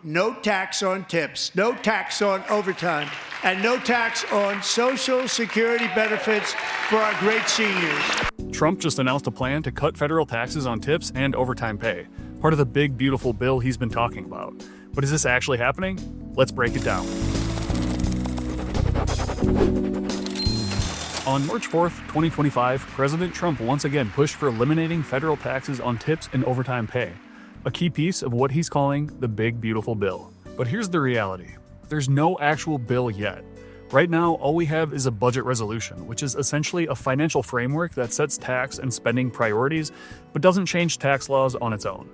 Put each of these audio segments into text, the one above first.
No tax on tips, no tax on overtime, and no tax on Social Security benefits for our great seniors. Trump just announced a plan to cut federal taxes on tips and overtime pay, part of the big, beautiful bill he's been talking about. But is this actually happening? Let's break it down. On March 4th, 2025, President Trump once again pushed for eliminating federal taxes on tips and overtime pay, a key piece of what he's calling the big, beautiful bill. But here's the reality. There's no actual bill yet. Right now, all we have is a budget resolution, which is essentially a financial framework that sets tax and spending priorities, but doesn't change tax laws on its own.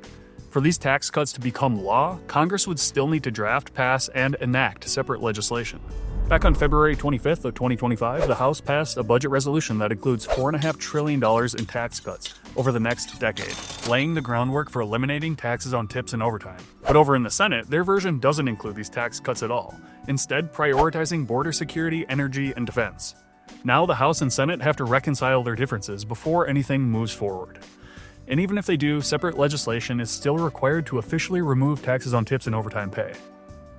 For these tax cuts to become law, Congress would still need to draft, pass, and enact separate legislation. Back on February 25th of 2025, the House passed a budget resolution that includes $4.5 trillion in tax cuts over the next decade, laying the groundwork for eliminating taxes on tips and overtime. But over in the Senate, their version doesn't include these tax cuts at all, instead prioritizing border security, energy, and defense. Now the House and Senate have to reconcile their differences before anything moves forward. And even if they do, separate legislation is still required to officially remove taxes on tips and overtime pay.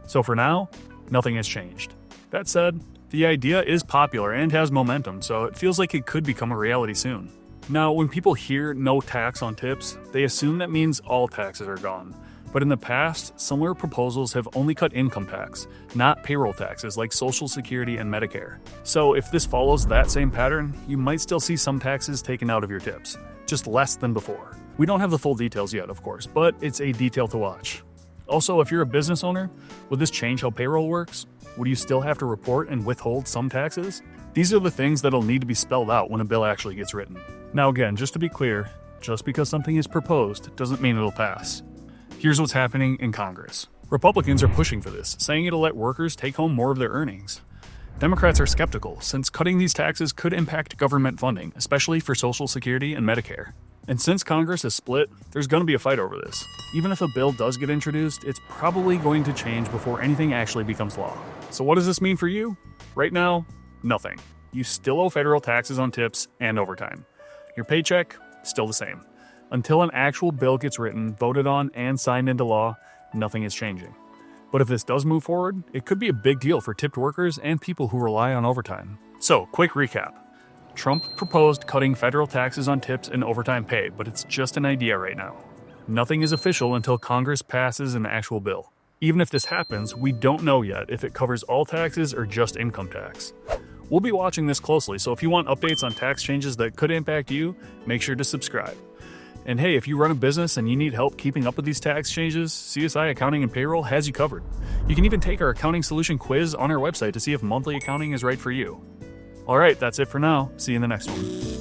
So for now, nothing has changed. That said, the idea is popular and has momentum, so it feels like it could become a reality soon. Now, when people hear no tax on tips, they assume that means all taxes are gone. But in the past, similar proposals have only cut income tax, not payroll taxes like Social Security and Medicare. So if this follows that same pattern, you might still see some taxes taken out of your tips, just less than before. We don't have the full details yet, of course, but it's a detail to watch. Also, if you're a business owner, would this change how payroll works? Would you still have to report and withhold some taxes? These are the things that'll need to be spelled out when a bill actually gets written. Now again, just to be clear, just because something is proposed doesn't mean it'll pass. Here's what's happening in Congress. Republicans are pushing for this, saying it'll let workers take home more of their earnings. Democrats are skeptical, since cutting these taxes could impact government funding, especially for Social Security and Medicare. And since Congress is split, there's going to be a fight over this. Even if a bill does get introduced, it's probably going to change before anything actually becomes law. So what does this mean for you? Right now, nothing. You still owe federal taxes on tips and overtime. Your paycheck, still the same. Until an actual bill gets written, voted on, and signed into law, nothing is changing. But if this does move forward, it could be a big deal for tipped workers and people who rely on overtime. So, quick recap. Trump proposed cutting federal taxes on tips and overtime pay, but it's just an idea right now. Nothing is official until Congress passes an actual bill. Even if this happens, we don't know yet if it covers all taxes or just income tax. We'll be watching this closely, so if you want updates on tax changes that could impact you, make sure to subscribe. And hey, if you run a business and you need help keeping up with these tax changes, CSI Accounting and Payroll has you covered. You can even take our accounting solution quiz on our website to see if monthly accounting is right for you. Alright, that's it for now. See you in the next one.